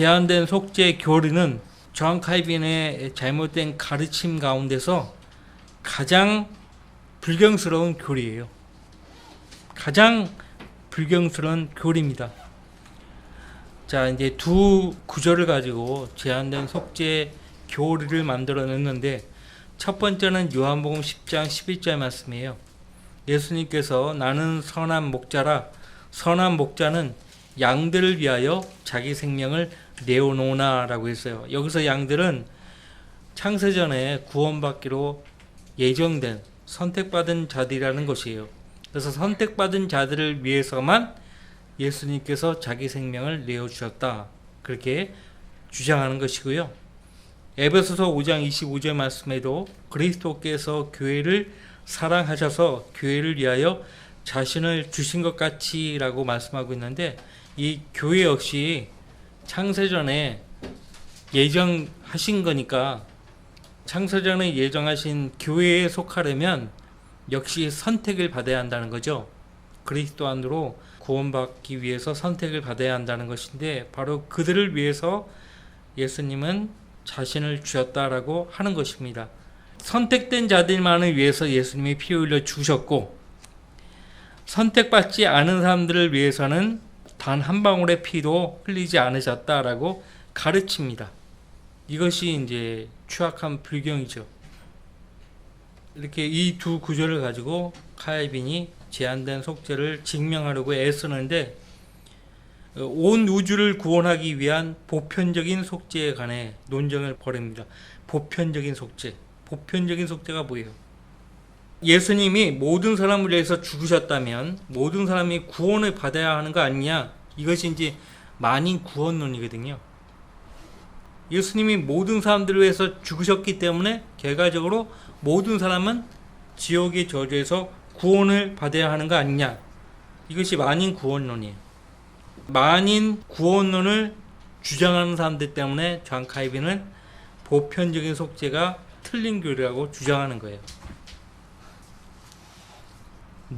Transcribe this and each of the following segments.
제한된 속죄 교리는 존 칼빈의 잘못된 가르침 가운데서 가장 불경스러운 교리예요. 가장 불경스러운 교리입니다. 자, 이제 두 구절을 가지고 제한된 속죄 교리를 만들어냈는데, 첫 번째는 요한복음 10장 11절 말씀이에요. 예수님께서 나는 선한 목자라, 선한 목자는 양들을 위하여 자기 생명을 내어놓으나 라고 했어요. 여기서 양들은 창세전에 구원받기로 예정된 선택받은 자들이라는 것이에요. 그래서 선택받은 자들을 위해서만 예수님께서 자기 생명을 내어주셨다, 그렇게 주장하는 것이고요. 에베소서 5장 25절 말씀에도 그리스도께서 교회를 사랑하셔서 교회를 위하여 자신을 주신 것 같이 라고 말씀하고 있는데, 이 교회 역시 창세전에 예정하신 거니까, 창세전에 예정하신 교회에 속하려면 역시 선택을 받아야 한다는 거죠. 그리스도 안으로 구원받기 위해서 선택을 받아야 한다는 것인데, 바로 그들을 위해서 예수님은 자신을 주셨다라고 하는 것입니다. 선택된 자들만을 위해서 예수님이 피 흘려 주셨고, 선택받지 않은 사람들을 위해서는 단 한 방울의 피도 흘리지 않으셨다라고 가르칩니다. 이것이 이제 추악한 불경이죠. 이렇게 이 두 구절을 가지고 칼빈이 제한된 속죄를 증명하려고 애쓰는데, 온 우주를 구원하기 위한 보편적인 속죄에 관해 논쟁을 벌입니다. 보편적인 속죄. 보편적인 속죄가 뭐예요? 예수님이 모든 사람을 위해서 죽으셨다면 모든 사람이 구원을 받아야 하는 거 아니냐? 이것이 이제 만인 구원론이거든요. 예수님이 모든 사람들을 위해서 죽으셨기 때문에 결과적으로 모든 사람은 지옥의 저주에서 구원을 받아야 하는 거 아니냐? 이것이 만인 구원론이에요. 만인 구원론을 주장하는 사람들 때문에 존 칼빈은 보편적인 속죄가 틀린 교리라고 주장하는 거예요.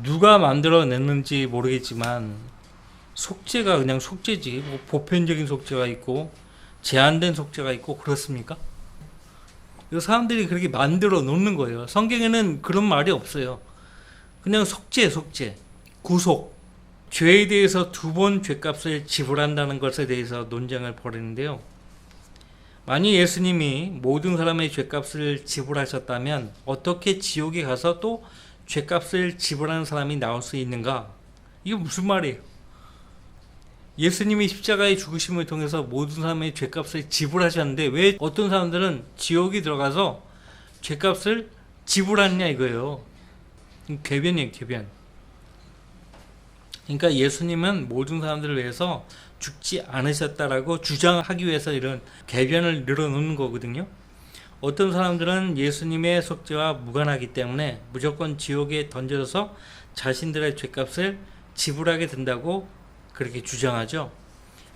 누가 만들어냈는지 모르겠지만 속죄가 그냥 속죄지, 뭐 보편적인 속죄가 있고 제한된 속죄가 있고 그렇습니까? 사람들이 그렇게 만들어 놓는 거예요. 성경에는 그런 말이 없어요. 그냥 속죄, 구속. 죄에 대해서 2번 죄값을 지불한다는 것에 대해서 논쟁을 벌이는데요. 만약 예수님이 모든 사람의 죄값을 지불하셨다면 어떻게 지옥에 가서 또 죄값을 지불하는 사람이 나올 수 있는가? 이게 무슨 말이에요? 예수님이 십자가의 죽으심을 통해서 모든 사람의 죄값을 지불하셨는데 왜 어떤 사람들은 지옥에 들어가서 죄값을 지불하느냐 이거예요. 궤변이에요, 궤변. 그러니까 예수님은 모든 사람들을 위해서 죽지 않으셨다라고 주장하기 위해서 이런 궤변을 늘어놓는 거거든요. 어떤 사람들은 예수님의 속죄와 무관하기 때문에 무조건 지옥에 던져져서 자신들의 죄값을 지불하게 된다고 그렇게 주장하죠.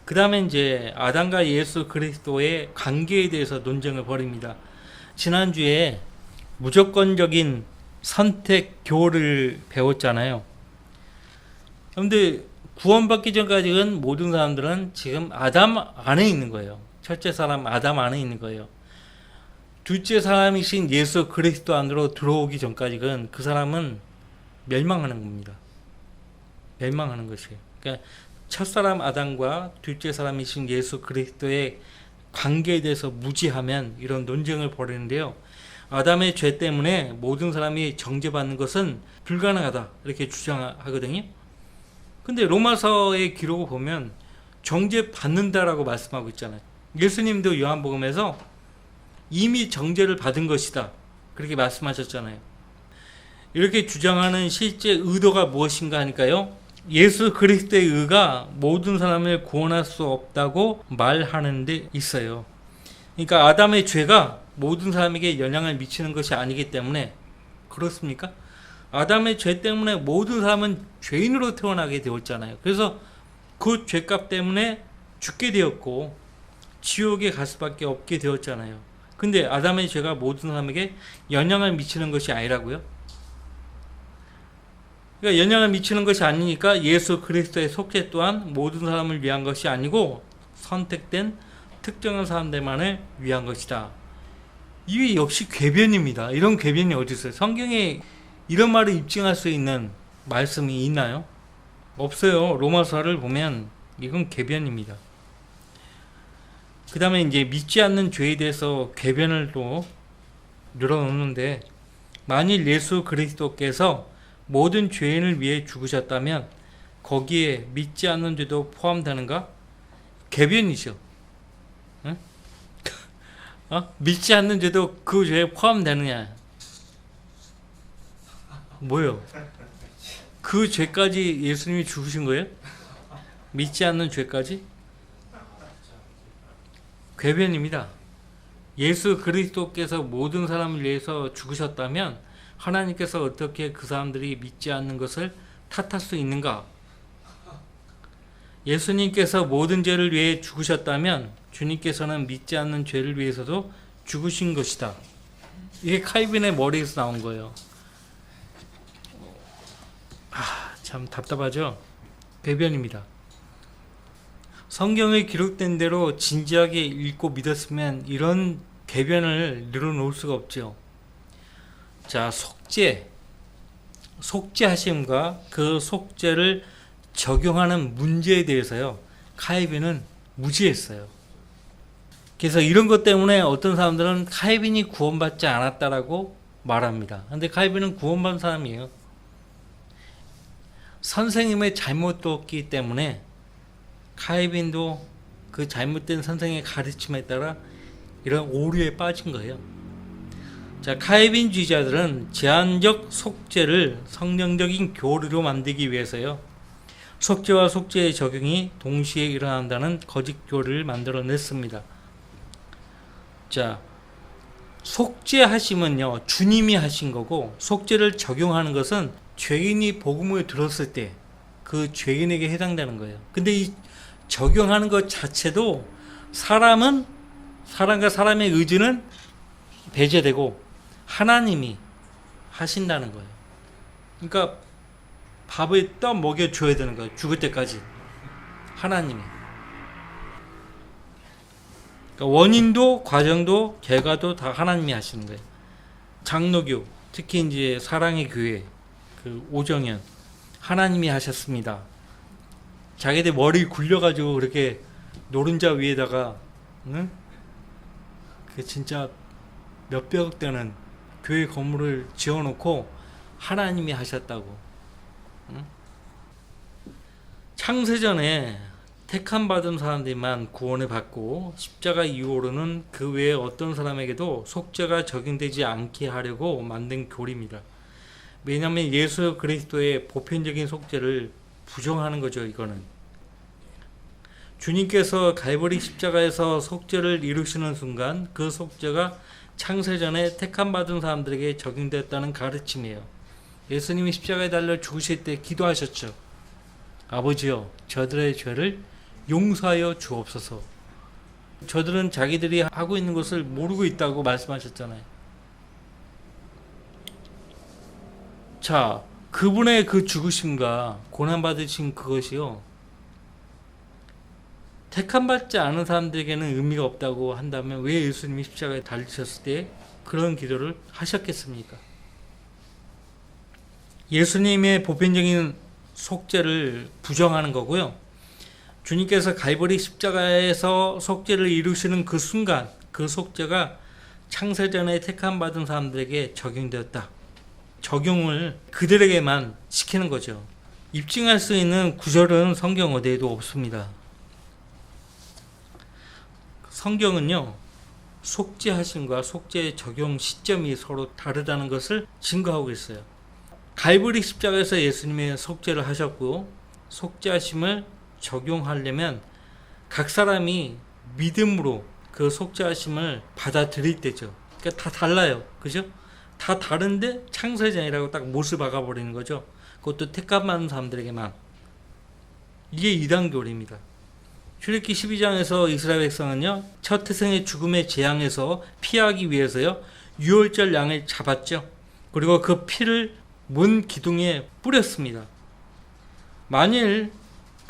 그 다음에 이제 아담과 예수 그리스도의 관계에 대해서 논쟁을 벌입니다. 지난주에 무조건적인 선택 교를 배웠잖아요. 그런데 구원받기 전까지는 모든 사람들은 지금 아담 안에 있는 거예요. 첫째 사람 아담 안에 있는 거예요. 둘째 사람이신 예수 그리스도 안으로 들어오기 전까지는 그 사람은 멸망하는 겁니다. 멸망하는 것이에요. 그러니까 첫사람 아담과 둘째 사람이신 예수 그리스도의 관계에 대해서 무지하면 이런 논쟁을 벌이는데요. 아담의 죄 때문에 모든 사람이 정죄받는 것은 불가능하다 이렇게 주장하거든요. 근데 로마서의 기록을 보면 정죄받는다라고 말씀하고 있잖아요. 예수님도 요한복음에서 이미 정죄를 받은 것이다 그렇게 말씀하셨잖아요. 이렇게 주장하는 실제 의도가 무엇인가 하니까요, 예수 그리스도의 의가 모든 사람을 구원할 수 없다고 말하는 데 있어요. 그러니까 아담의 죄가 모든 사람에게 영향을 미치는 것이 아니기 때문에. 그렇습니까? 아담의 죄 때문에 모든 사람은 죄인으로 태어나게 되었잖아요. 그래서 그 죄값 때문에 죽게 되었고 지옥에 갈 수밖에 없게 되었잖아요. 근데 아담의 죄가 모든 사람에게 영향을 미치는 것이 아니라고요? 그러니까 영향을 미치는 것이 아니니까 예수 그리스도의 속죄 또한 모든 사람을 위한 것이 아니고 선택된 특정한 사람들만을 위한 것이다. 이게 역시 궤변입니다. 이런 궤변이 어디 있어요? 성경에 이런 말을 입증할 수 있는 말씀이 있나요? 없어요. 로마서를 보면 이건 궤변입니다. 그 다음에 이제 믿지 않는 죄에 대해서 궤변을 또 늘어놓는데, 만일 예수 그리스도께서 모든 죄인을 위해 죽으셨다면 거기에 믿지 않는 죄도 포함되는가? 궤변이죠. 응? 믿지 않는 죄도 그 죄에 포함되느냐? 뭐요? 그 죄까지 예수님이 죽으신 거예요? 믿지 않는 죄까지? 궤변입니다. 예수 그리스도께서 모든 사람을 위해서 죽으셨다면 하나님께서 어떻게 그 사람들이 믿지 않는 것을 탓할 수 있는가? 예수님께서 모든 죄를 위해 죽으셨다면 주님께서는 믿지 않는 죄를 위해서도 죽으신 것이다. 이게 칼빈의 머리에서 나온 거예요. 참 답답하죠? 궤변입니다. 성경에 기록된 대로 진지하게 읽고 믿었으면 이런 궤변을 늘어놓을 수가 없죠. 자, 속죄하심과 그 속죄를 적용하는 문제에 대해서요, 칼빈은 무지했어요. 그래서 이런 것 때문에 어떤 사람들은 칼빈이 구원받지 않았다라고 말합니다. 근데 칼빈은 구원받은 사람이에요. 선생님의 잘못이었기 때문에 칼빈도 그 잘못된 선생의 가르침에 따라 이런 오류에 빠진 거예요. 자, 칼빈주의자들은 제한적 속죄를 성경적인 교리로 만들기 위해서요, 속죄와 속죄의 적용이 동시에 일어난다는 거짓 교리를 만들어냈습니다. 자, 속죄하심은요, 주님이 하신 거고, 속죄를 적용하는 것은 죄인이 복음을 들었을 때 그 죄인에게 해당되는 거예요. 근데 이 적용하는 것 자체도 사람과 사람의 의지는 배제되고 하나님이 하신다는 거예요. 그러니까 밥을 떠 먹여줘야 되는 거예요. 죽을 때까지. 하나님이. 그러니까 원인도 과정도 결과도 다 하나님이 하시는 거예요. 장로교, 특히 이제 사랑의 교회, 그 오정현, 하나님이 하셨습니다. 자기들 머리 굴려가지고 그렇게 노른자 위에다가, 응? 그 진짜 몇백억 되는 교회 건물을 지어놓고 하나님이 하셨다고. 응? 창세전에 택함 받은 사람들만 구원을 받고 십자가 이후로는 그 외에 어떤 사람에게도 속죄가 적용되지 않게 하려고 만든 교리입니다. 왜냐하면 예수 그리스도의 보편적인 속죄를 부정하는 거죠. 이거는 주님께서 갈보리 십자가에서 속죄를 이루시는 순간 그 속죄가 창세전에 택함 받은 사람들에게 적용됐다는 가르침이에요. 예수님이 십자가에 달려 죽으실 때 기도하셨죠. 아버지여, 저들의 죄를 용서하여 주옵소서. 저들은 자기들이 하고 있는 것을 모르고 있다고 말씀하셨잖아요. 자, 그분의 그 죽으심과 고난받으신 그것이요, 택함받지 않은 사람들에게는 의미가 없다고 한다면 왜 예수님이 십자가에 달리셨을 때 그런 기도를 하셨겠습니까? 예수님의 보편적인 속죄를 부정하는 거고요. 주님께서 갈보리 십자가에서 속죄를 이루시는 그 순간 그 속죄가 창세전에 택함받은 사람들에게 적용되었다. 적용을 그들에게만 시키는 거죠. 입증할 수 있는 구절은 성경 어디에도 없습니다. 성경은요, 속죄하심과 속죄의 적용 시점이 서로 다르다는 것을 증거하고 있어요. 갈보리 십자가에서 예수님의 속죄를 하셨고, 속죄하심을 적용하려면 각 사람이 믿음으로 그 속죄하심을 받아들일 때죠. 그러니까 다 달라요. 그죠? 다 다른데 창세전이라고 딱 못을 박아버리는 거죠. 그것도 택함받은 사람들에게만. 이게 이단교리입니다. 출애굽기 12장에서 이스라엘 백성은요, 첫 태생의 죽음의 재앙에서 피하기 위해서요, 유월절 양을 잡았죠. 그리고 그 피를 문 기둥에 뿌렸습니다. 만일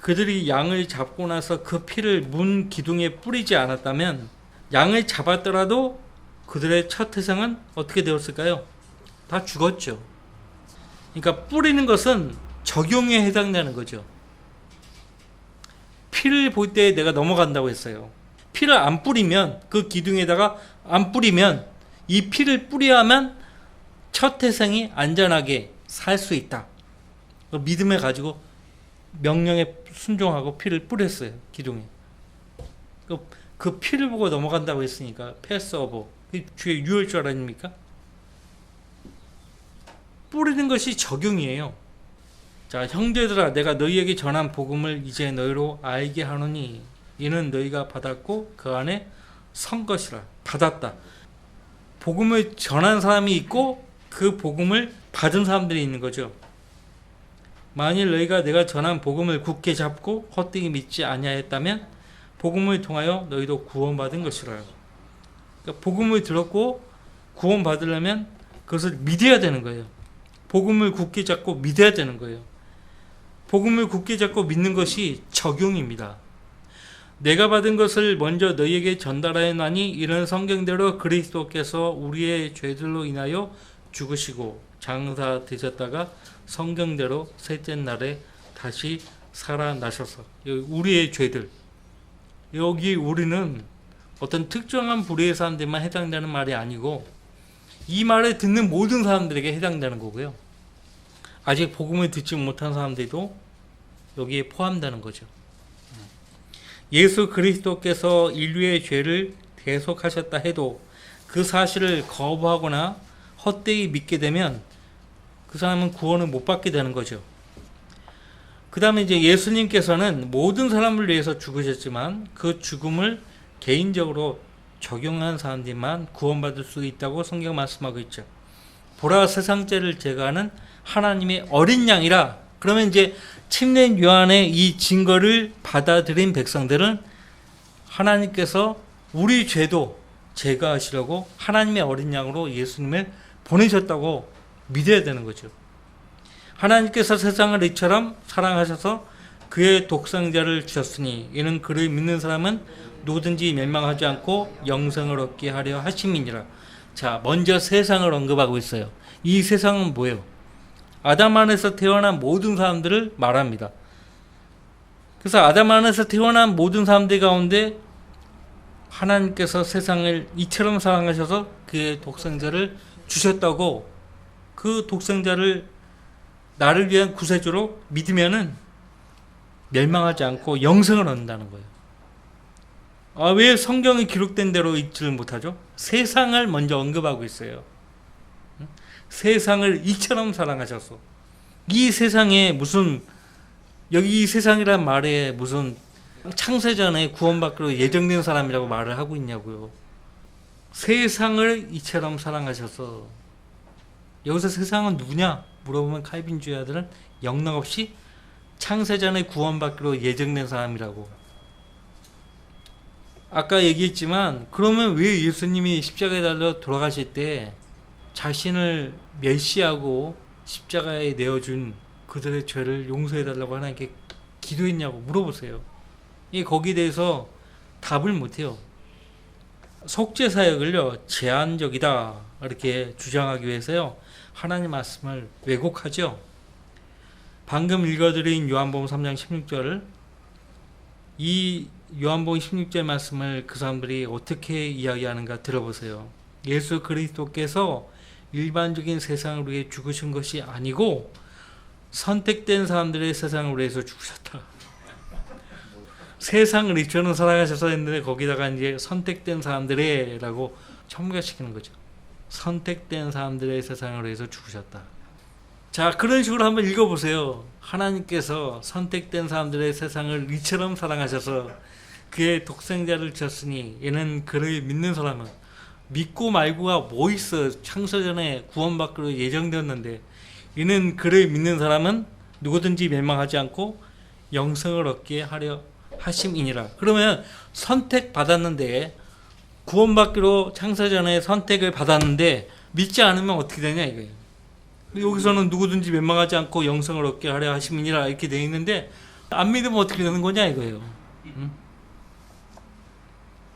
그들이 양을 잡고 나서 그 피를 문 기둥에 뿌리지 않았다면 양을 잡았더라도 그들의 첫 회상은 어떻게 되었을까요? 다 죽었죠. 그러니까 뿌리는 것은 적용에 해당되는 거죠. 피를 볼 때 내가 넘어간다고 했어요. 피를 안 뿌리면, 그 기둥에다가 안 뿌리면, 이 피를 뿌려야만 첫 태생이 안전하게 살 수 있다. 믿음을 가지고 명령에 순종하고 피를 뿌렸어요. 기둥에. 그 피를 보고 넘어간다고 했으니까 패스오버. 주의 유월절 아닙니까? 뿌리는 것이 적용이에요. 자, 형제들아, 내가 너희에게 전한 복음을 이제 너희로 알게 하노니 이는 너희가 받았고 그 안에 선 것이라. 받았다. 복음을 전한 사람이 있고 그 복음을 받은 사람들이 있는 거죠. 만일 너희가 내가 전한 복음을 굳게 잡고 헛되이 믿지 아니하였다면 복음을 통하여 너희도 구원받은 것이라. 그러니까 복음을 들었고 구원받으려면 그것을 믿어야 되는 거예요. 복음을 굳게 잡고 믿어야 되는 거예요. 복음을 굳게 잡고 믿는 것이 적용입니다. 내가 받은 것을 먼저 너희에게 전달하였나니 이런 성경대로 그리스도께서 우리의 죄들로 인하여 죽으시고 장사되셨다가 성경대로 셋째 날에 다시 살아나셔서. 우리의 죄들. 여기 우리는 어떤 특정한 부류의 사람들만 해당되는 말이 아니고 이 말을 듣는 모든 사람들에게 해당되는 거고요. 아직 복음을 듣지 못한 사람들도 여기에 포함되는 거죠. 예수 그리스도께서 인류의 죄를 대속하셨다 해도 그 사실을 거부하거나 헛되이 믿게 되면 그 사람은 구원을 못 받게 되는 거죠. 그 다음에 이제 예수님께서는 모든 사람을 위해서 죽으셨지만 그 죽음을 개인적으로 적용한 사람들만 구원받을 수 있다고 성경 말씀하고 있죠. 보라, 세상 죄를 제거하는 하나님의 어린 양이라. 그러면 이제 침례 요한의 이 증거를 받아들인 백성들은 하나님께서 우리 죄도 제거하시려고 하나님의 어린 양으로 예수님을 보내셨다고 믿어야 되는 거죠. 하나님께서 세상을 이처럼 사랑하셔서 그의 독생자를 주셨으니 이는 그를 믿는 사람은 누구든지 멸망하지 않고 영생을 얻게 하려 하심이니라. 자, 먼저 세상을 언급하고 있어요. 이 세상은 뭐예요? 아담 안에서 태어난 모든 사람들을 말합니다. 그래서 아담 안에서 태어난 모든 사람들 가운데 하나님께서 세상을 이처럼 사랑하셔서 그의 독생자를 주셨다고, 그 독생자를 나를 위한 구세주로 믿으면은 멸망하지 않고 영생을 얻는다는 거예요. 왜 성경이 기록된 대로 읽지를 못하죠? 세상을 먼저 언급하고 있어요. 세상을 이처럼 사랑하셔서. 이 세상에 무슨, 여기 이 세상이란 말에 무슨 창세전에 구원받기로 예정된 사람이라고 말을 하고 있냐고요. 세상을 이처럼 사랑하셔서. 여기서 세상은 누구냐 물어보면 칼빈주의자들은 영락없이 창세전에 구원받기로 예정된 사람이라고. 아까 얘기했지만 그러면 왜 예수님이 십자가에 달려 돌아가실 때 자신을 멸시하고 십자가에 내어준 그들의 죄를 용서해달라고 하나님께 기도했냐고 물어보세요. 거기에 대해서 답을 못해요. 속죄사역을요 제한적이다 이렇게 주장하기 위해서요 하나님 말씀을 왜곡하죠. 방금 읽어드린 요한복음 3장 16절, 이 요한복음 16절 말씀을 그 사람들이 어떻게 이야기하는가 들어보세요. 예수 그리스도께서 일반적인 세상을 위해 죽으신 것이 아니고 선택된 사람들의 세상을 위해서 죽으셨다. 세상을 이처럼 사랑하셔서 했는데 거기다가 이제 선택된 사람들의 라고 첨가시키는 거죠. 선택된 사람들의 세상을 위해서 죽으셨다. 자, 그런 식으로 한번 읽어보세요. 하나님께서 선택된 사람들의 세상을 이처럼 사랑하셔서 그의 독생자를 주셨으니 이는 그를 믿는 사람은, 믿고 말고가 뭐 있어. 창세전에 구원받기로 예정되었는데 이는 그를 믿는 사람은 누구든지 멸망하지 않고 영생을 얻게 하려 하심이니라. 그러면 선택받았는데, 구원받기로 창세전에 선택을 받았는데 믿지 않으면 어떻게 되냐 이거예요. 여기서는 누구든지 멸망하지 않고 영생을 얻게 하려 하심이니라 이렇게 되어 있는데 안 믿으면 어떻게 되는 거냐 이거예요. 응?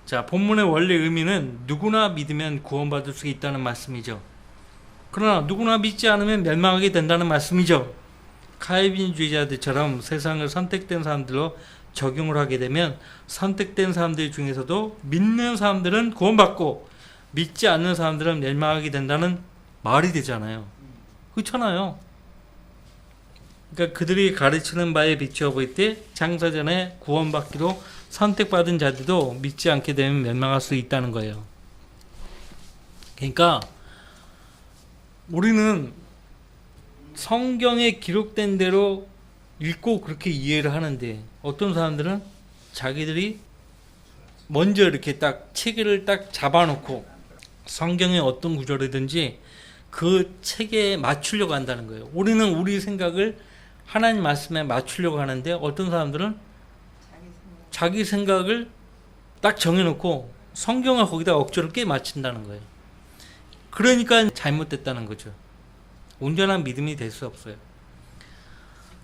자, 본문의 원래 의미는 누구나 믿으면 구원받을 수 있다는 말씀이죠. 그러나 누구나 믿지 않으면 멸망하게 된다는 말씀이죠. 카이빈주의자들처럼 세상을 선택된 사람들로 적용을 하게 되면 선택된 사람들 중에서도 믿는 사람들은 구원받고 믿지 않는 사람들은 멸망하게 된다는 말이 되잖아요. 그렇잖아요. 그러니까 그들이 가르치는 바에 비추어 볼 때 장사 전에 구원받기로 선택받은 자들도 믿지 않게 되면 멸망할 수 있다는 거예요. 그러니까 우리는 성경에 기록된 대로 읽고 그렇게 이해를 하는데 어떤 사람들은 자기들이 먼저 이렇게 딱 체계를 딱 잡아놓고 성경의 어떤 구절이든지 그 체계에 맞추려고 한다는 거예요. 우리는 우리 생각을 하나님 말씀에 맞추려고 하는데 어떤 사람들은 자기 생각을 딱 정해놓고 성경을 거기다 억지로 끼 맞춘다는 거예요. 그러니까 잘못됐다는 거죠. 온전한 믿음이 될 수 없어요.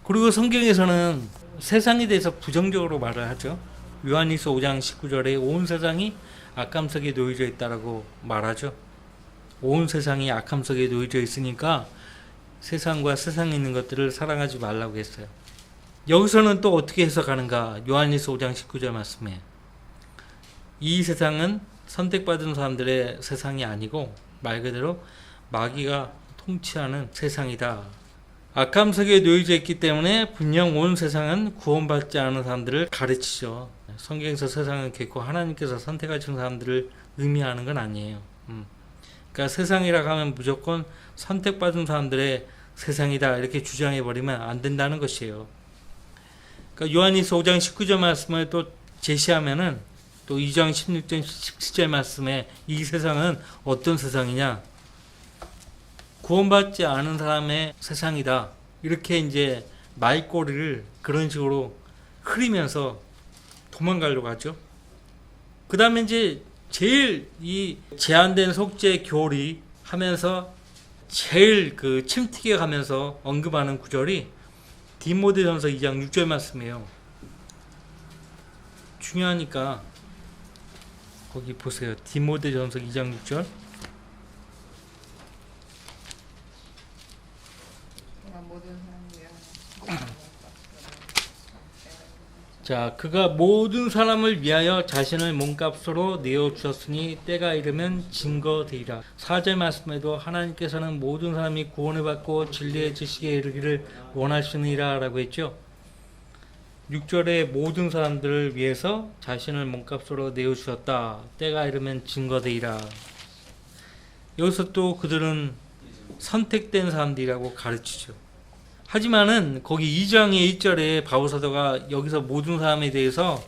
그리고 성경에서는 세상에 대해서 부정적으로 말을 하죠. 요한일서 5장 19절에 온 세상이 악함 속에 놓여져 있다라고 말하죠. 온 세상이 악함 속에 놓여져 있으니까 세상과 세상에 있는 것들을 사랑하지 말라고 했어요. 여기서는 또 어떻게 해석하는가? 요한일서 5장 19절 말씀에 이 세상은 선택받은 사람들의 세상이 아니고 말 그대로 마귀가 통치하는 세상이다. 악함 속에 놓여져 있기 때문에 분명 온 세상은 구원받지 않은 사람들을 가르치죠. 성경에서 세상은 결코 하나님께서 선택하신 사람들을 의미하는 건 아니에요. 그러니까 세상이라고 하면 무조건 선택받은 사람들의 세상이다 이렇게 주장해버리면 안 된다는 것이에요. 그러니까 요한일서 5장 19절 말씀을 또 제시하면은 또 2장 16절 17절 말씀에 이 세상은 어떤 세상이냐? 구원받지 않은 사람의 세상이다. 이렇게 이제 말꼬리를 그런 식으로 흐리면서 도망가려고 하죠. 그 다음에 이제 제일 이 제한된 속죄 교리 하면서 제일 그 침튀게 가면서 언급하는 구절이 디모데전서 2장 6절 말씀이에요. 중요하니까 거기 보세요. 디모데전서 2장 6절. 자, 그가 모든 사람을 위하여 자신을 몸값으로 내어주셨으니 때가 이르면 증거되리라. 4절 말씀에도 하나님께서는 모든 사람이 구원을 받고 진리의 지식에 이르기를 원하시느니라 라고 했죠. 6절에 모든 사람들을 위해서 자신을 몸값으로 내어주셨다. 때가 이르면 증거되리라. 여기서 또 그들은 선택된 사람들이라고 가르치죠. 하지만은 거기 2장의 1절에 바울사도가 여기서 모든 사람에 대해서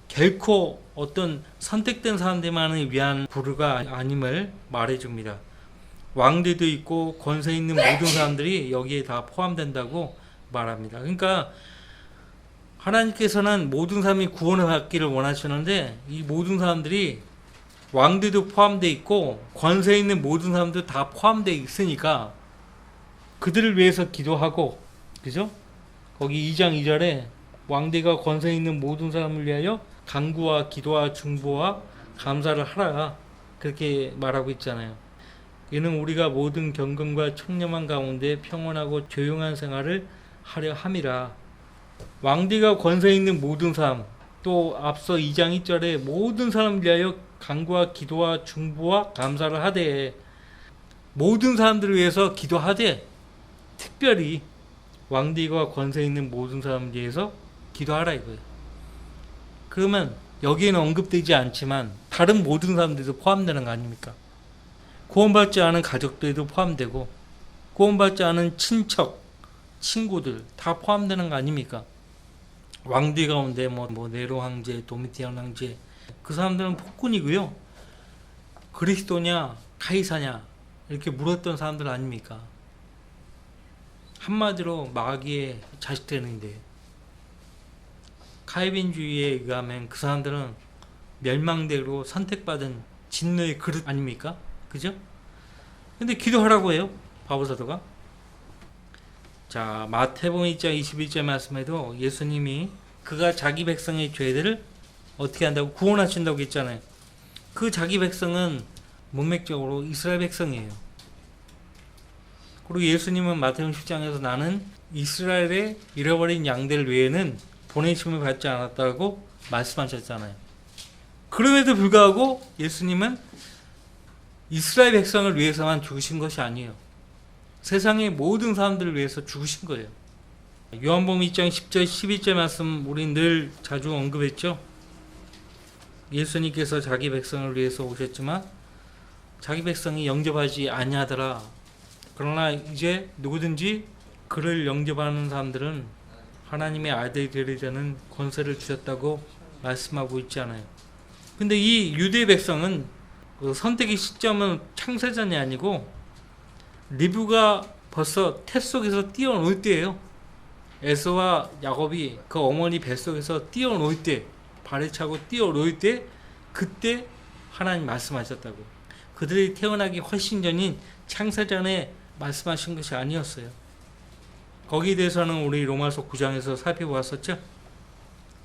결코 어떤 선택된 사람들만을 위한 부르가 아님을 말해줍니다. 왕들도 있고 권세 있는 모든 사람들이 여기에 다 포함된다고 말합니다. 그러니까 하나님께서는 모든 사람이 구원을 받기를 원하시는데 이 모든 사람들이 왕들도 포함되어 있고 권세 있는 모든 사람도 다 포함되어 있으니까 그들을 위해서 기도하고, 그죠? 거기 2장 2절에 왕대가 권세 있는 모든 사람을 위하여 간구와 기도와 중보와 감사를 하라 그렇게 말하고 있잖아요. 이는 우리가 모든 경건과 청렴한 가운데 평온하고 조용한 생활을 하려 함이라. 왕대가 권세 있는 모든 사람, 또 앞서 2장 1절에 모든 사람을 위하여 간구와 기도와 중보와 감사를 하되, 모든 사람들을 위해서 기도하되 특별히 왕대가 권세 있는 모든 사람을 위해서 기도하라 이거예요. 그러면 여기에는 언급되지 않지만 다른 모든 사람들도 포함되는 거 아닙니까? 구원받지 않은 가족들도 포함되고 구원받지 않은 친척, 친구들 다 포함되는 거 아닙니까? 왕대 가운데 뭐 네로 황제, 도미티안 황제 그 사람들은 폭군이고요. 그리스도냐 카이사냐 이렇게 물었던 사람들 아닙니까? 한마디로 마귀의 자식들인데 카이빈주의에 의하면 그 사람들은 멸망대로 선택받은 진노의 그릇 아닙니까? 그죠? 근데 기도하라고 해요 바울사도가. 자, 마태복음 1장 21절 말씀에도 예수님이 그가 자기 백성의 죄들을 어떻게 한다고 구원하신다고 했잖아요. 그 자기 백성은 문맥적으로 이스라엘 백성이에요. 그리고 예수님은 마태복음 10장에서 나는 이스라엘의 잃어버린 양들 외에는 보내심을 받지 않았다고 말씀하셨잖아요. 그럼에도 불구하고 예수님은 이스라엘 백성을 위해서만 죽으신 것이 아니에요. 세상의 모든 사람들을 위해서 죽으신 거예요. 요한복음 2장 10절 11절 말씀 우리 늘 자주 언급했죠. 예수님께서 자기 백성을 위해서 오셨지만 자기 백성이 영접하지 아니하더라. 그러나 이제 누구든지 그를 영접하는 사람들은 하나님의 아들이 되려는 권세를 주셨다고 말씀하고 있지 않아요. 근데 이 유대 백성은 그 선택의 시점은 창세전이 아니고 리브가 벌써 태 속에서 뛰어놀 때예요. 에서와 야곱이 그 어머니 뱃속에서 뛰어놀 때, 발에 차고 뛰어놀 때, 그때 하나님 말씀하셨다고. 그들이 태어나기 훨씬 전인 창세전에 말씀하신 것이 아니었어요. 거기에 대해서는 우리 로마서 9장에서 살펴보았었죠.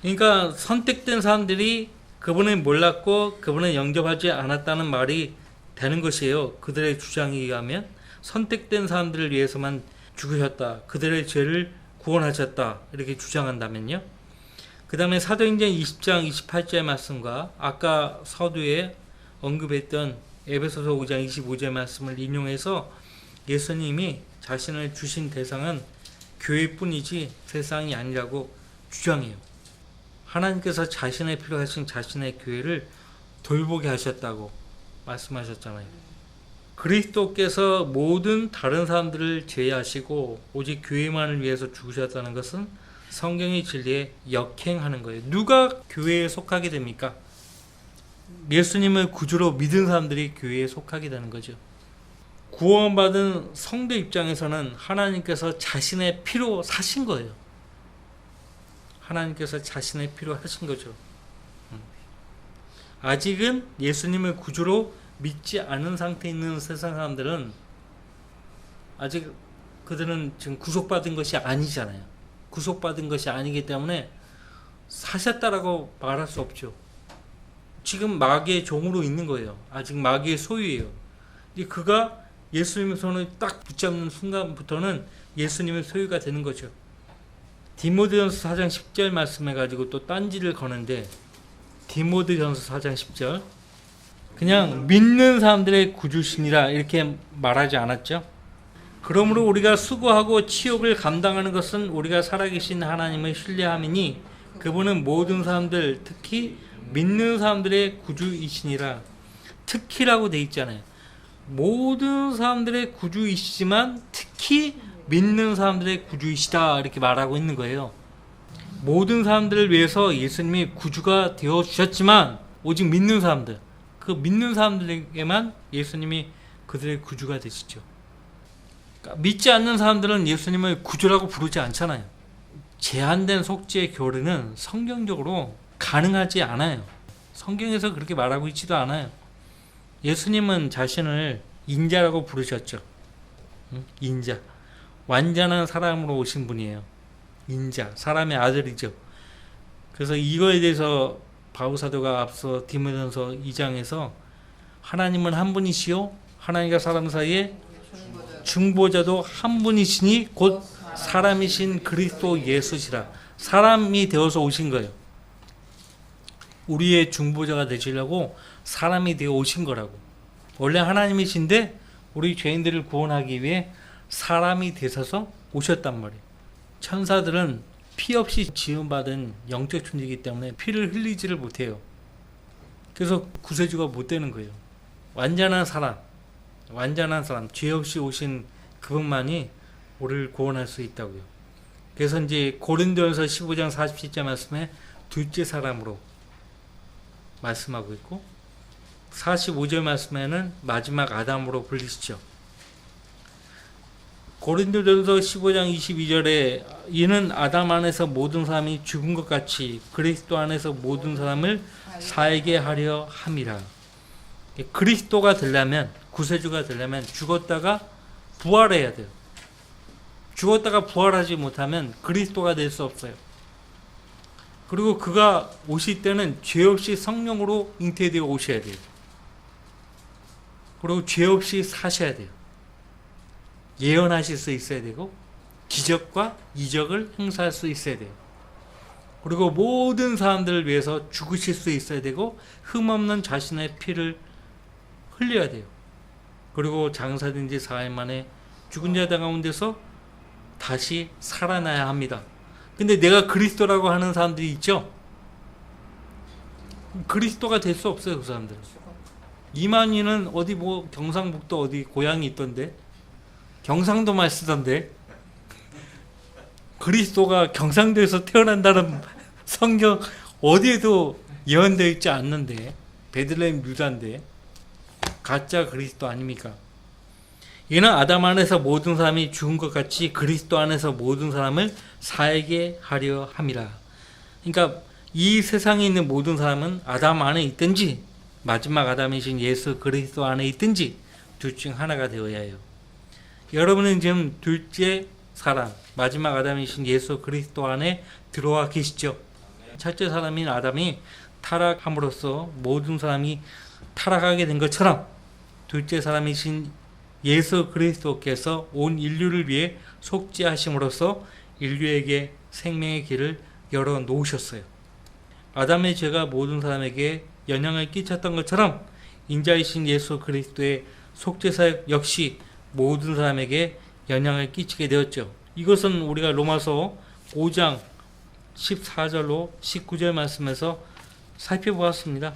그러니까 선택된 사람들이 그분을 몰랐고 그분을 영접하지 않았다는 말이 되는 것이에요. 그들의 주장에 의하면 선택된 사람들을 위해서만 죽으셨다. 그들의 죄를 구원하셨다. 이렇게 주장한다면요. 그 다음에 사도행전 20장 28절 말씀과 아까 서두에 언급했던 에베소서 5장 25절 말씀을 인용해서 예수님이 자신을 주신 대상은 교회뿐이지 세상이 아니라고 주장해요. 하나님께서 자신의 필요하신 자신의 교회를 돌보게 하셨다고 말씀하셨잖아요. 그리스도께서 모든 다른 사람들을 제외하시고 오직 교회만을 위해서 죽으셨다는 것은 성경의 진리에 역행하는 거예요. 누가 교회에 속하게 됩니까? 예수님을 구주로 믿은 사람들이 교회에 속하게 되는 거죠. 구원받은 성도 입장에서는 하나님께서 자신의 피로 사신 거예요. 하나님께서 자신의 피로 하신 거죠. 아직은 예수님을 구주로 믿지 않은 상태에 있는 세상 사람들은 아직 그들은 지금 구속받은 것이 아니잖아요. 구속받은 것이 아니기 때문에 사셨다라고 말할 수 없죠. 지금 마귀의 종으로 있는 거예요. 아직 마귀의 소유예요. 그가 예수님의 손을 딱 붙잡는 순간부터는 예수님의 소유가 되는 거죠. 디모데전서 4장 10절 말씀해 가지고 또 딴지를 거는데 디모데전서 4장 10절 그냥 믿는 사람들의 구주시니라 이렇게 말하지 않았죠. 그러므로 우리가 수고하고 치욕을 감당하는 것은 우리가 살아계신 하나님을 신뢰함이니 그분은 모든 사람들 특히 믿는 사람들의 구주이시니라. 특히라고 돼 있잖아요. 모든 사람들의 구주이시지만 특히 믿는 사람들의 구주이시다 이렇게 말하고 있는 거예요. 모든 사람들을 위해서 예수님이 구주가 되어 주셨지만 오직 믿는 사람들, 그 믿는 사람들에게만 예수님이 그들의 구주가 되시죠. 그러니까 믿지 않는 사람들은 예수님을 구주라고 부르지 않잖아요. 제한된 속죄의 교리는 성경적으로 가능하지 않아요. 성경에서 그렇게 말하고 있지도 않아요. 예수님은 자신을 인자라고 부르셨죠. 인자. 완전한 사람으로 오신 분이에요. 인자. 사람의 아들이죠. 그래서 이거에 대해서 바울 사도가 앞서 디모데전서 2장에서 하나님은 한 분이시요 하나님과 사람 사이에 중보자도 한 분이시니 곧 사람이신 그리스도 예수시라. 사람이 되어서 오신 거예요. 우리의 중보자가 되시려고 사람이 되어 오신 거라고. 원래 하나님이신데 우리 죄인들을 구원하기 위해 사람이 되셔서 오셨단 말이에요. 천사들은 피 없이 지음받은 영적 존재이기 때문에 피를 흘리지를 못해요. 그래서 구세주가 못 되는 거예요. 완전한 사람, 죄 없이 오신 그분만이 우리를 구원할 수 있다고요. 그래서 이제 고린도전서 15장 47절 말씀에 둘째 사람으로 말씀하고 있고 45절 말씀에는 마지막 아담으로 불리시죠. 고린도전서 15장 22절에 이는 아담 안에서 모든 사람이 죽은 것 같이 그리스도 안에서 모든 사람을 살게 하려 함이라. 그리스도가 되려면 구세주가 되려면 죽었다가 부활해야 돼요. 죽었다가 부활하지 못하면 그리스도가 될 수 없어요. 그리고 그가 오실 때는 죄 없이 성령으로 잉태되어 오셔야 돼요. 그리고 죄 없이 사셔야 돼요. 예언하실 수 있어야 되고 기적과 이적을 행사할 수 있어야 돼요. 그리고 모든 사람들을 위해서 죽으실 수 있어야 되고 흠없는 자신의 피를 흘려야 돼요. 그리고 장사된 지 4일 만에 죽은 자 가운데서 다시 살아나야 합니다. 근데 내가 그리스도라고 하는 사람들이 있죠? 그리스도가 될 수 없어요, 그 사람들은. 이만희는 어디 뭐 경상북도 어디 고향이 있던데, 경상도말 쓰던데, 그리스도가 경상도에서 태어난다는 성경 어디에도 예언되어 있지 않는데, 베들레헴 유다인데 가짜 그리스도 아닙니까? 이는 아담 안에서 모든 사람이 죽은 것 같이 그리스도 안에서 모든 사람을 살게 하려 함이라. 그러니까 이 세상에 있는 모든 사람은 아담 안에 있든지 마지막 아담이신 예수 그리스도 안에 있든지 둘 중 하나가 되어야 해요. 여러분은 지금 둘째 사람, 마지막 아담이신 예수 그리스도 안에 들어와 계시죠? 첫째 사람인 아담이 타락함으로써 모든 사람이 타락하게 된 것처럼 둘째 사람이신 예수 그리스도께서 온 인류를 위해 속죄하심으로써 인류에게 생명의 길을 열어 놓으셨어요. 아담의 죄가 모든 사람에게 영향을 끼쳤던 것처럼 인자이신 예수 그리스도의 속죄사역 역시 모든 사람에게 영향을 끼치게 되었죠. 이것은 우리가 로마서 5장 14절로 19절 말씀에서 살펴보았습니다.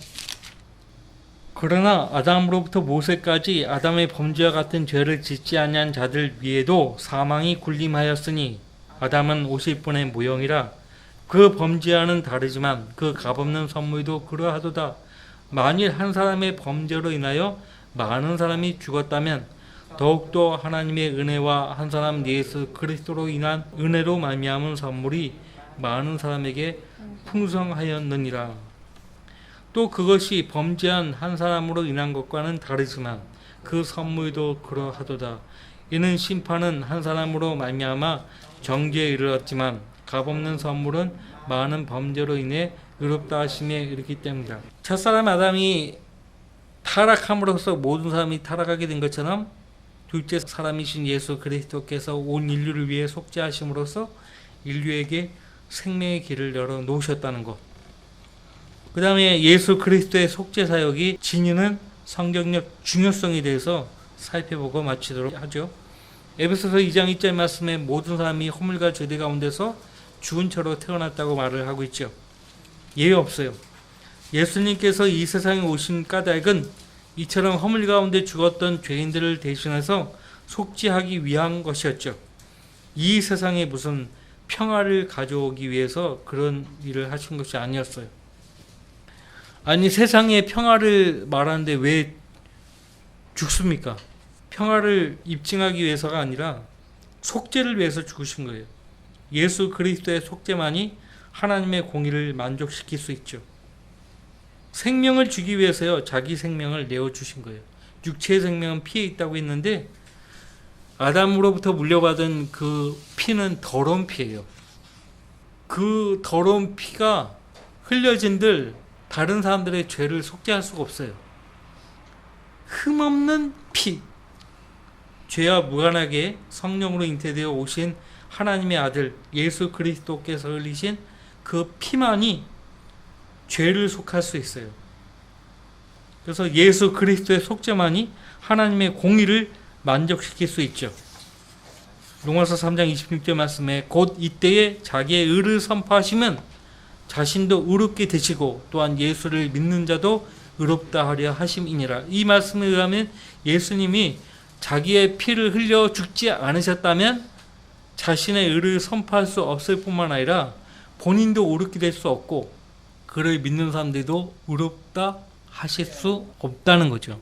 그러나 아담으로부터 모세까지 아담의 범죄와 같은 죄를 짓지 아니한 자들 위에도 사망이 군림하였으니 아담은 오실 분의 모형이라 그 범죄와는 다르지만 그 값없는 선물도 그러하도다. 만일 한 사람의 범죄로 인하여 많은 사람이 죽었다면 더욱더 하나님의 은혜와 한 사람 예수 그리스도로 인한 은혜로 말미암은 선물이 많은 사람에게 풍성하였느니라. 또 그것이 범죄한 한 사람으로 인한 것과는 다르지만 그 선물도 그러하도다. 이는 심판은 한 사람으로 말미암아 정죄에 이르렀지만 값없는 선물은 많은 범죄로 인해 의롭다 하심에 이르기 때문이다. 첫사람 아담이 타락함으로써 모든 사람이 타락하게 된 것처럼 둘째 사람이신 예수 그리스도께서 온 인류를 위해 속죄하심으로써 인류에게 생명의 길을 열어 놓으셨다는 것. 그 다음에 예수 그리스도의 속죄 사역이 지니는 성경적 중요성에 대해서 살펴보고 마치도록 하죠. 에베소서 2장 2절 말씀에 모든 사람이 허물과 죄대 가운데서 죽은 채로 태어났다고 말을 하고 있죠. 예외 없어요. 예수님께서 이 세상에 오신 까닭은 이처럼 허물 가운데 죽었던 죄인들을 대신해서 속죄하기 위한 것이었죠. 이 세상에 무슨 평화를 가져오기 위해서 그런 일을 하신 것이 아니었어요. 아니 세상에 평화를 말하는데 왜 죽습니까? 평화를 입증하기 위해서가 아니라 속죄를 위해서 죽으신 거예요. 예수 그리스도의 속죄만이 하나님의 공의를 만족시킬 수 있죠. 생명을 주기 위해서요. 자기 생명을 내어주신 거예요. 육체의 생명은 피에 있다고 했는데 아담으로부터 물려받은 그 피는 더러운 피예요. 그 더러운 피가 흘려진들 다른 사람들의 죄를 속죄할 수가 없어요. 흠없는 피, 죄와 무관하게 성령으로 잉태되어 오신 하나님의 아들 예수 그리스도께서 흘리신 그 피만이 죄를 속할 수 있어요. 그래서 예수 그리스도의 속죄만이 하나님의 공의를 만족시킬 수 있죠. 로마서 3장 26절 말씀에 곧 이때에 자기의 의를 선포하시면 자신도 의롭게 되시고 또한 예수를 믿는 자도 의롭다 하려 하심이니라. 이 말씀에 의하면 예수님이 자기의 피를 흘려 죽지 않으셨다면 자신의 의를 선포할 수 없을 뿐만 아니라 본인도 의롭게 될 수 없고 그를 믿는 사람들도 의롭다 하실 수 없다는 거죠.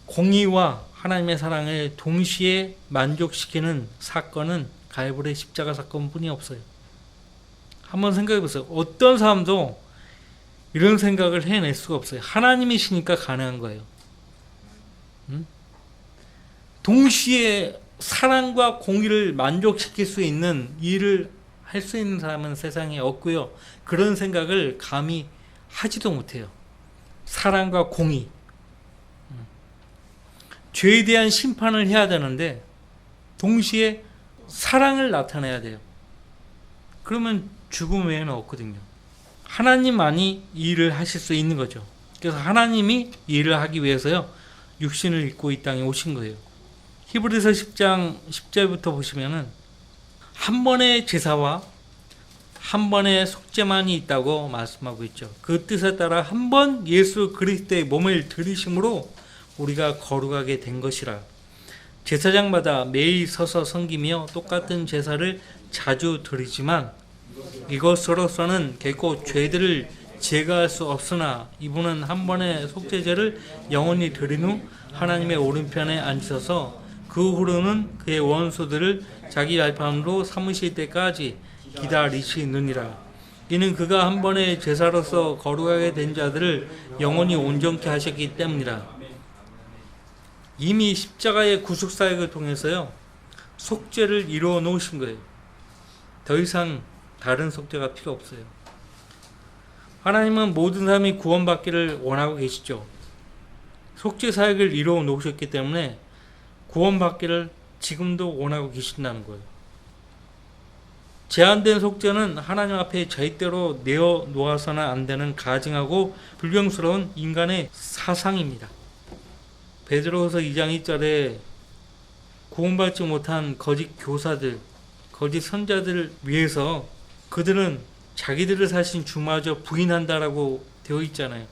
공의와 하나님의 사랑을 동시에 만족시키는 사건은 갈보리 십자가 사건뿐이 없어요. 한번 생각해 보세요. 어떤 사람도 이런 생각을 해낼 수가 없어요. 하나님이시니까 가능한 거예요. 동시에 사랑과 공의를 만족시킬 수 있는 일을 할 수 있는 사람은 세상에 없고요. 그런 생각을 감히 하지도 못해요. 사랑과 공의. 죄에 대한 심판을 해야 되는데 동시에 사랑을 나타내야 돼요. 그러면 죽음 외에는 없거든요. 하나님만이 이 일을 하실 수 있는 거죠. 그래서 하나님이 이 일을 하기 위해서요, 육신을 입고 이 땅에 오신 거예요. 히브리서 10장 10절부터 보시면은 한 번의 제사와 한 번의 속죄만이 있다고 말씀하고 있죠. 그 뜻에 따라 한 번 예수 그리스도의 몸을 들이심으로 우리가 거룩하게 된 것이라. 제사장마다 매일 서서 섬기며 똑같은 제사를 자주 드리지만 이것으로서는 결코 죄들을 제거할 수 없으나 이분은 한 번의 속죄제를 영원히 드린 후 하나님의 오른편에 앉으셔서 그 후로는 그의 원수들을 자기 발판으로 삼으실 때까지 기다리시느니라. 이는 그가 한 번의 제사로서 거룩하게 된 자들을 영원히 온전케 하셨기 때문이라. 이미 십자가의 구속사역을 통해서요, 속죄를 이루어 놓으신 거예요. 더 이상 다른 속죄가 필요 없어요. 하나님은 모든 사람이 구원받기를 원하고 계시죠. 속죄 사역을 이루어 놓으셨기 때문에 구원받기를 지금도 원하고 계신다는 거예요. 제한된 속죄는 하나님 앞에 절대로 내어 놓아서는 안 되는 가증하고 불경스러운 인간의 사상입니다. 베드로후서 2장 1절에 구원받지 못한 거짓 교사들, 거짓 선자들을 위해서 그들은 자기들을 사신 주마저 부인한다라고 되어 있잖아요.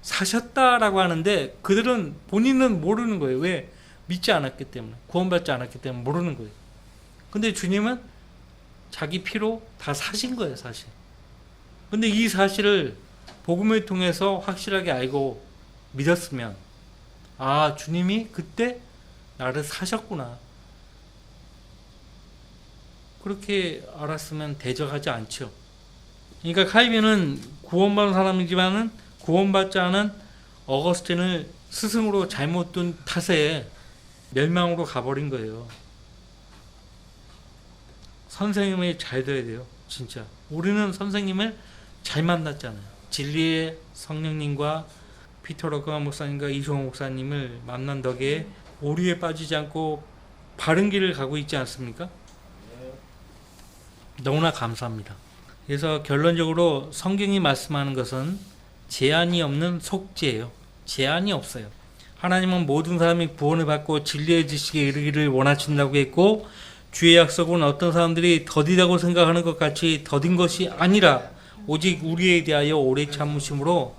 사셨다라고 하는데 그들은 본인은 모르는 거예요. 왜? 믿지 않았기 때문에, 구원받지 않았기 때문에 모르는 거예요. 근데 주님은 자기 피로 다 사신 거예요, 사실. 근데 이 사실을 복음을 통해서 확실하게 알고 믿었으면, 아, 주님이 그때 나를 사셨구나, 그렇게 알았으면 대적하지 않죠. 그러니까 칼빈은 구원받은 사람이지만은 구원받지 않은 어거스틴을 스승으로 잘못 둔 탓에 멸망으로 가버린 거예요. 선생님이 잘 돼야 돼요, 진짜. 우리는 선생님을 잘 만났잖아요. 진리의 성령님과 피터 러커 목사님과 이종호 목사님을 만난 덕에 오류에 빠지지 않고 바른 길을 가고 있지 않습니까? 너무나 감사합니다. 그래서 결론적으로 성경이 말씀하는 것은 제한이 없는 속죄예요. 제한이 없어요. 하나님은 모든 사람이 구원을 받고 진리의 지식에 이르기를 원하신다고 했고, 주의 약속은 어떤 사람들이 더디다고 생각하는 것 같이 더딘 것이 아니라 오직 우리에 대하여 오래 참으심으로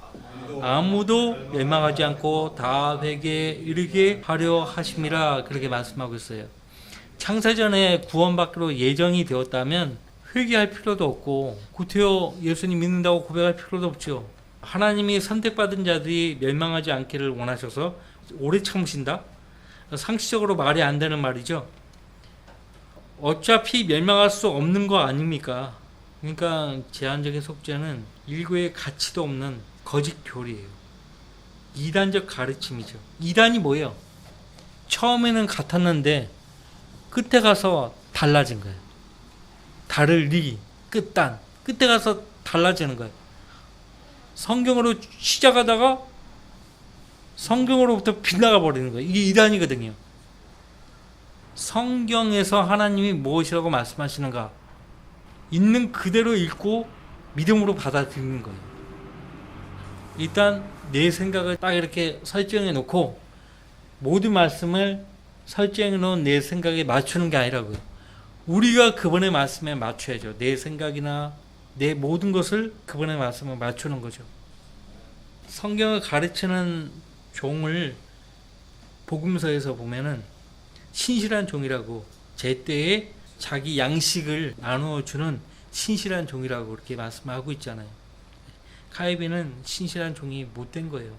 아무도 멸망하지 않고 다 회개에 이르게 하려 하심이라, 그렇게 말씀하고 있어요. 창세전에 구원받기로 예정이 되었다면 회개할 필요도 없고 구태여 예수님 믿는다고 고백할 필요도 없죠. 하나님이 선택받은 자들이 멸망하지 않기를 원하셔서 오래 참으신다? 상식적으로 말이 안 되는 말이죠. 어차피 멸망할 수 없는 거 아닙니까? 그러니까 제한적인 속죄는 일구의 가치도 없는 거짓 교리예요. 이단적 가르침이죠. 이단이 뭐예요? 처음에는 같았는데 끝에 가서 달라진 거예요. 다를 리, 끝단, 끝에 가서 달라지는 거예요. 성경으로 시작하다가 성경으로부터 빗나가 버리는 거예요. 이게 이단이거든요. 성경에서 하나님이 무엇이라고 말씀하시는가, 있는 그대로 읽고 믿음으로 받아들이는 거예요. 일단 내 생각을 딱 이렇게 설정해 놓고 모든 말씀을 설정해 놓은 내 생각에 맞추는 게 아니라고요. 우리가 그분의 말씀에 맞춰야죠. 내 생각이나 내 모든 것을 그분의 말씀에 맞추는 거죠. 성경을 가르치는 종을 복음서에서 보면은 신실한 종이라고, 제때에 자기 양식을 나누어 주는 신실한 종이라고 그렇게 말씀하고 있잖아요. 카이비는 신실한 종이 못된 거예요.